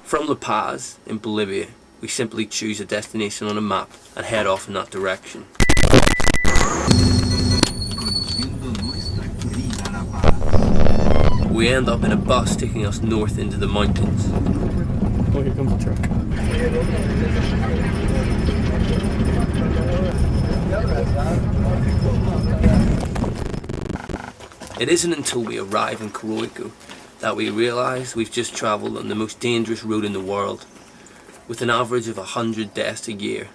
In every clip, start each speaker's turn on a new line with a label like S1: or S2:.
S1: From La Paz, in Bolivia, we simply choose a destination on a map and head off in that direction. We end up in a bus taking us north into the mountains.
S2: Oh, here comes the truck.
S1: It isn't until we arrive in Coroico that we realise we've just travelled on the most dangerous road in the world, with an average of 100 deaths a year.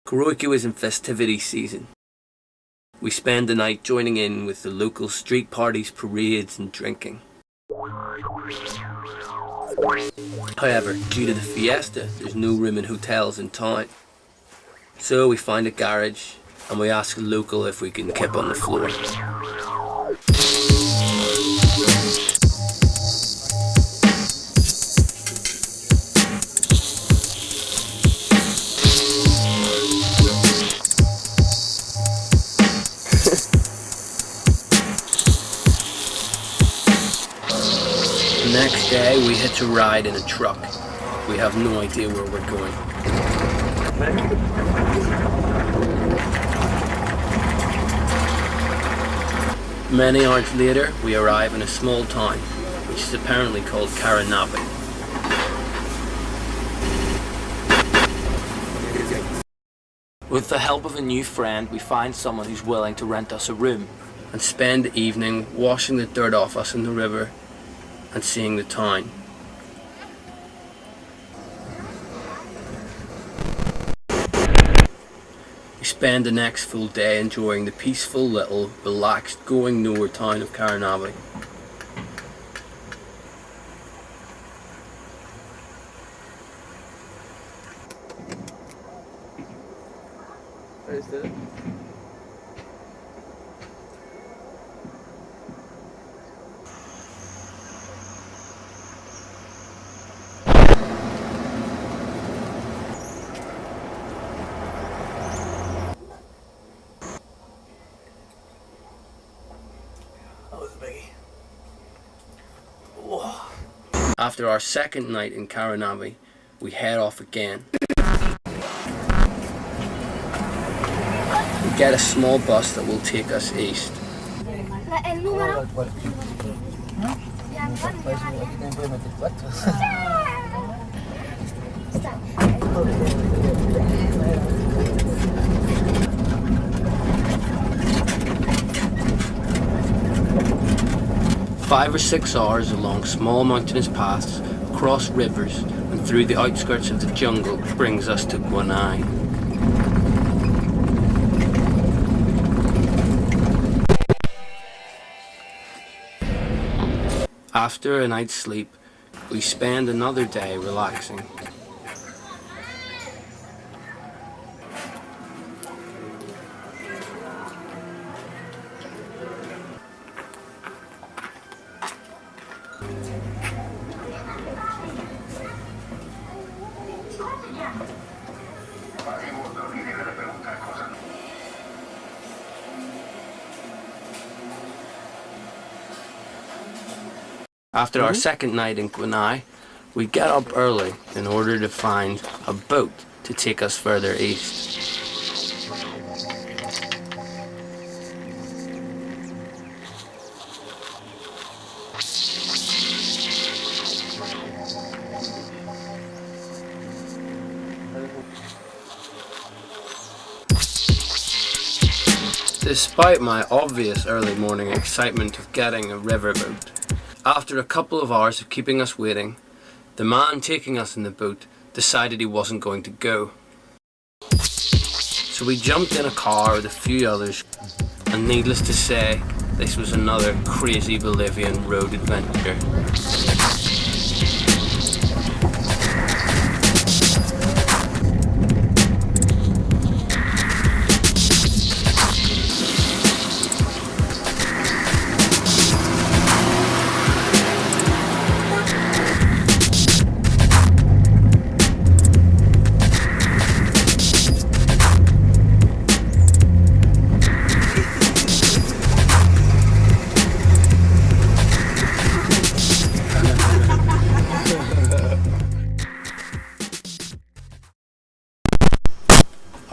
S1: Coroico is in festivity season. We spend the night joining in with the local street parties, parades and drinking. However, due to the fiesta, there's no room in hotels in town. So we find a garage and we ask a local if we can kip on the floor. The next day we hitch a ride in a truck. We have no idea where we're going. Many hours later we arrive in a small town, which is apparently called Caranavi.
S3: With the help of a new friend, we find someone who's willing to rent us a room.
S1: And spend the evening washing the dirt off us in the river and seeing the town. We spend the next full day enjoying the peaceful little, relaxed, going nowhere town of Caranavi. After our second night in Caranavi, we head off again. We get a small bus that will take us east. Five or 6 hours along small mountainous paths, across rivers and through the outskirts of the jungle brings us to Guanay. After a night's sleep, we spend another day relaxing. After our second night in Guanay, we get up early in order to find a boat to take us further east. Despite my obvious early morning excitement of getting a riverboat, after a couple of hours of keeping us waiting, the man taking us in the boat decided he wasn't going to go. So we jumped in a car with a few others, and needless to say, this was another crazy Bolivian road adventure.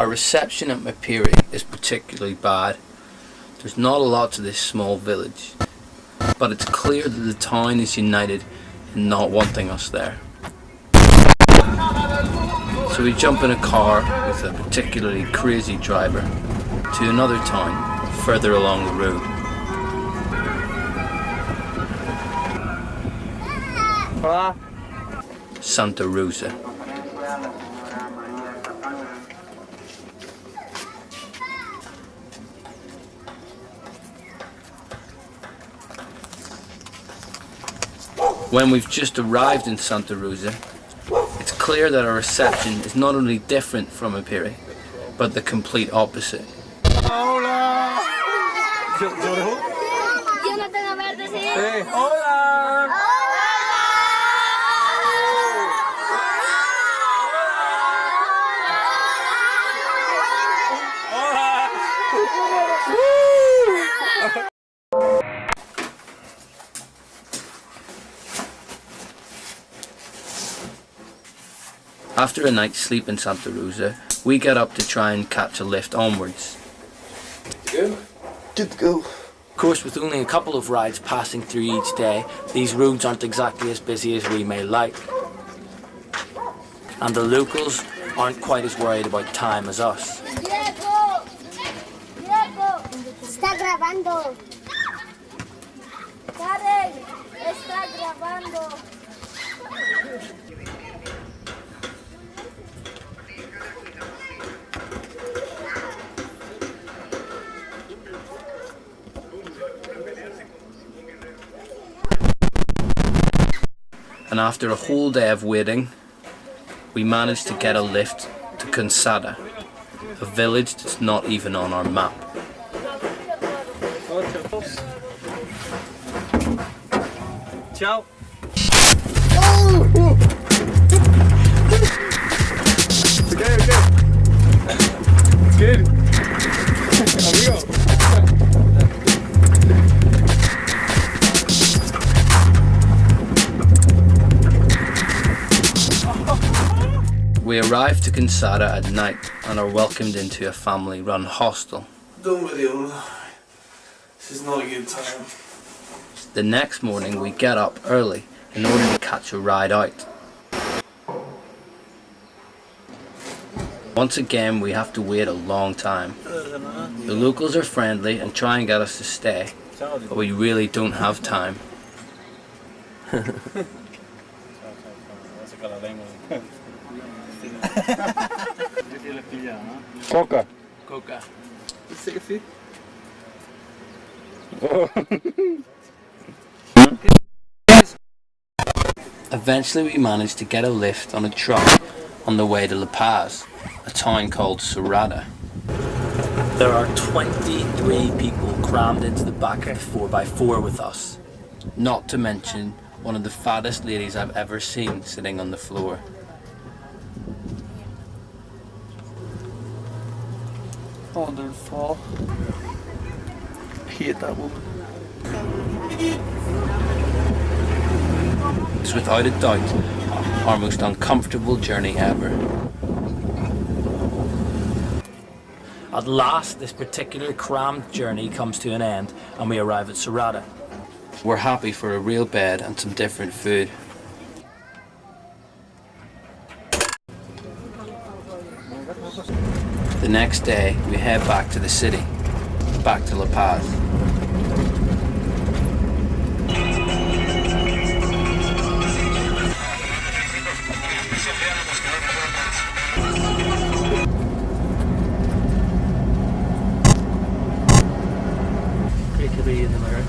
S1: Our reception at Mapiri is particularly bad. There's not a lot to this small village, but it's clear that the town is united in not wanting us there. So we jump in a car with a particularly crazy driver to another town further along the road.
S2: Hola.
S1: Santa Rosa. When we've just arrived in Santa Rosa, it's clear that our reception is not only different from Mapiri, but the complete opposite.
S2: Hola. Hey, hola.
S1: After a night's sleep in Santa Rosa, we get up to try and catch a lift onwards.
S2: Good to go.
S3: Of course, with only a couple of rides passing through each day, these roads aren't exactly as busy as we may like. And the locals aren't quite as worried about time as us.
S4: Diego, está grabando. Karen, está grabando.
S1: And after a whole day of waiting, we managed to get a lift to Cansada, a village that's not even on our map.
S2: Ciao. Okay. It's good. Amigo.
S1: We arrived to Cansada at night and are welcomed into a family-run hostel.
S5: Done with you. This is not a good time.
S1: The next morning we get up early in order to catch a ride out. Once again we have to wait a long time. The locals are friendly and try and get us to stay, but we really don't have time.
S2: Coca.
S3: Coca.
S2: Let's take a few.
S1: Eventually we managed to get a lift on a truck on the way to La Paz, a town called Sorada.
S3: There are 23 people crammed into the back of the 4x4 with us.
S1: Not to mention one of the fattest ladies I've ever seen sitting on the floor.
S2: Wonderful. I hate that woman.
S1: It's without a doubt our most uncomfortable journey ever.
S3: At last, this particular crammed journey comes to an end and we arrive at Sorada.
S1: We're happy for a real bed and some different food. The next day, we head back to the city, back to La Paz.
S3: Great to be in the mirror.